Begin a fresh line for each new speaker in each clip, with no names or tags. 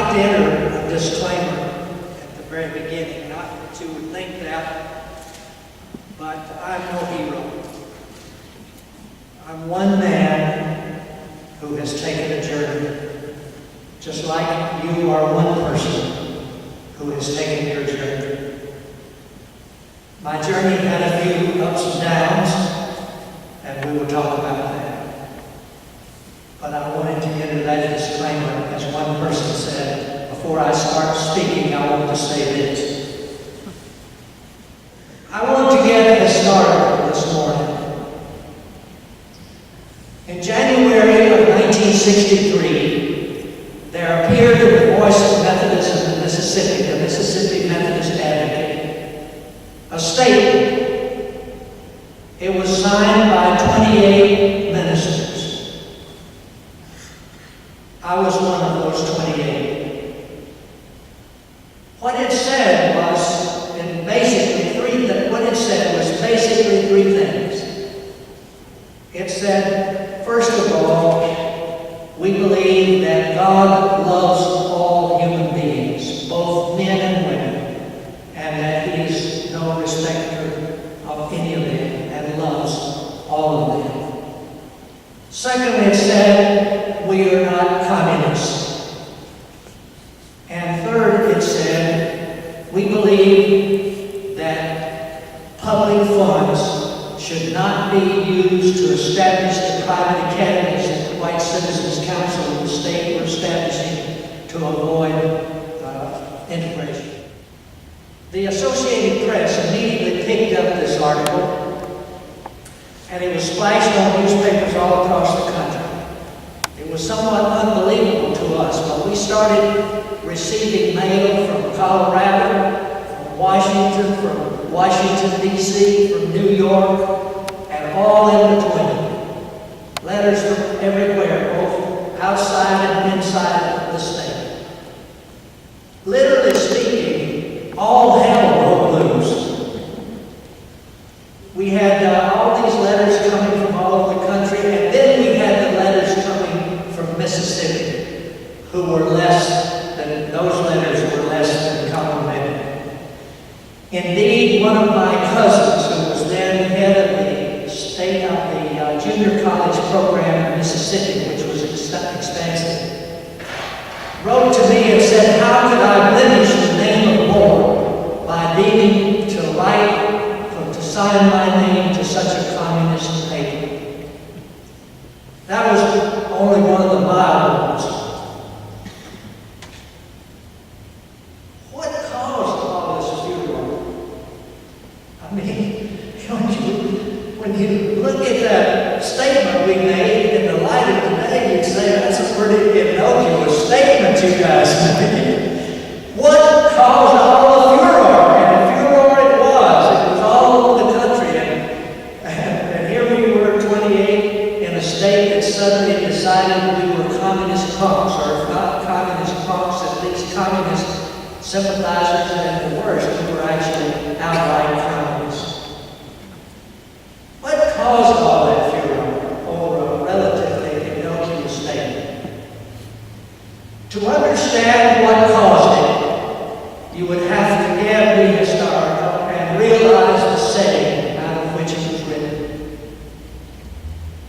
like to enter a disclaimer at the very beginning. Not that you would think that, but I'm no hero. I'm one man who has taken a journey, just like you are one person who has taken your journey. My journey had a few ups and downs, and we will talk about that. But I wanted to enter that disclaimer, as one person said, before I start speaking, I want to say this. I want to get historical this morning. In January of 1963, there appeared in the Voice of Methodist in Mississippi, the Mississippi Methodist Advocate, a statement. It was signed by 28 ministers. I was one of those 28. What it said was, basically three things. It said, first of all, we believe that God loves all human beings, both men and women, and that He's no respecter of any of them and loves all of them. Secondly, it said, we are not communists. And third, it said, we believe that public funds should not be used to establish the private academies that the White Citizens Council of the state were establishing to avoid integration. The Associated Press immediately picked up this article, and it was splashed on newspapers all across the country. It was somewhat unbelievable to us, but we started receiving mail from Colorado, from Washington, D.C., from New York, and all in between. Letters from everywhere, both outside and inside of the state. Literally speaking, all hell broke loose. We had all these letters coming from all over the country, and then we had the letters coming from Mississippi, who were those letters were less than complimentary. Indeed, one of my cousins, who was then head of the junior college program in Mississippi, which was expansive, wrote to me and said, how could I blemish the name of Lord by deeming to sign my name to such a communist paper? That was only one of the mild ones. What caused all this furor? I mean, when you look at that statement we made in the light of today, you'd say that's a pretty innocuous statement you guys made. What caused all the furor? And the furor it was all over the country. And here we were, 28, in a state that suddenly decided we were communist punks, or if not communist punks, at least communist sympathizers, and the worst, we were actually outright communists. What caused all that furor over a relatively innocuous statement? To understand what caused it, you would have to be historical and realize the setting out of which it was written.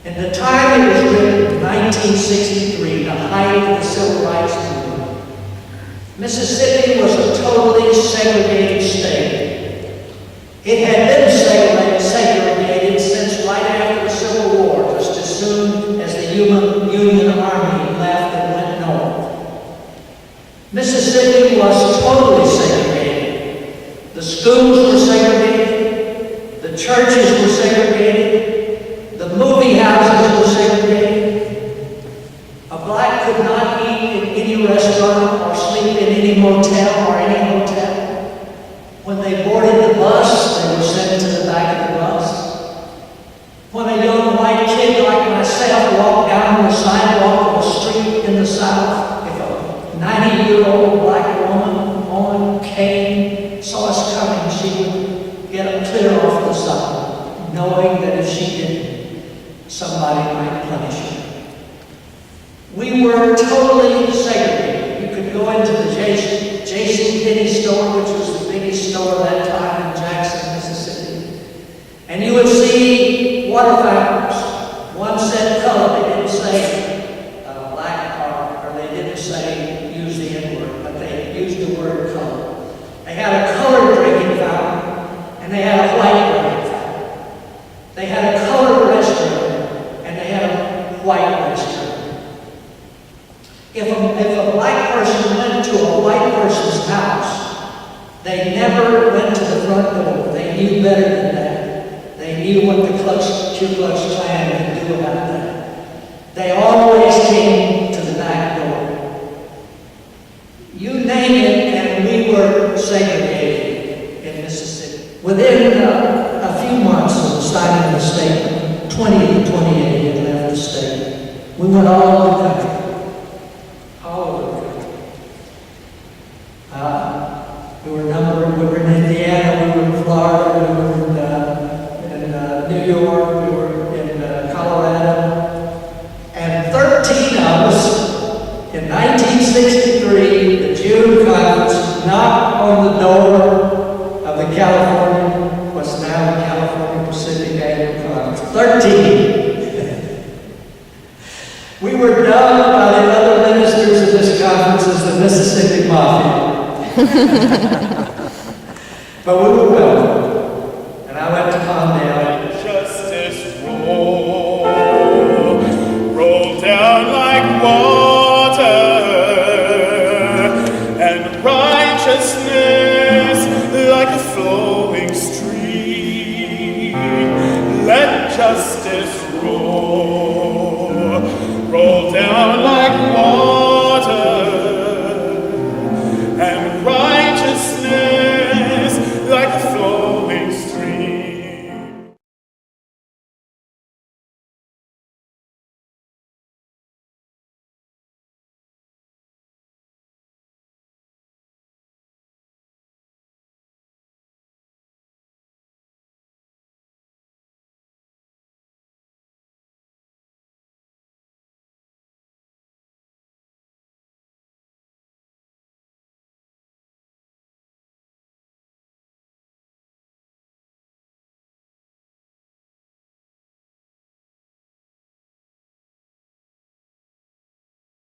In the time it was written, 1963, the height of the Civil Rights Movement, Mississippi was a totally segregated state. It had been segregated since right after the Civil War, just as soon as the Union Army left and went north. Mississippi was totally segregated. The schools were segregated. The churches were segregated. The movie houses were segregated. A black could not eat in any restaurant or sleep in any motel or any hotel. When they boarded the bus, they were sent to the back of the bus. When a young white kid like myself walked down the sidewalk of a street in the South, if a 90-year-old black woman saw us coming, she would get up clear off the side, knowing that if she didn't, somebody might punish her. We were totally segregated. You could could go into the J.C. Penney store, which was the biggest store that time in Jackson, Mississippi, and you would see water fountains. One said color, they didn't say black or they didn't say use the N-word, but they used the word color. They had a colored drinking fountain, and they had a white drinking fountain. They had a colored restroom, and they had a white restroom. If a black person went to a white person's house, they never went to the front door. They knew better than that. They knew what the Ku Klux Klan could do about that. They always came to the back door. You name it, and we were segregated in Mississippi. Within a few months of signing the statement, 20 to 28 had left the state. We went all over the country. All over the country. We were in Indiana, we were in Florida, we were in New York, we were in Colorado. And 13 of us, in 1963, the June Conference knocked on the door of the California, what's now the California Pacific Annual Conference. 13. We were dubbed by the other ministers of this conference as the Mississippi Mafia. But we were welcome. And I went to Glendale.
Justice roll down like water, and righteousness like a flowing stream. Let justice roll down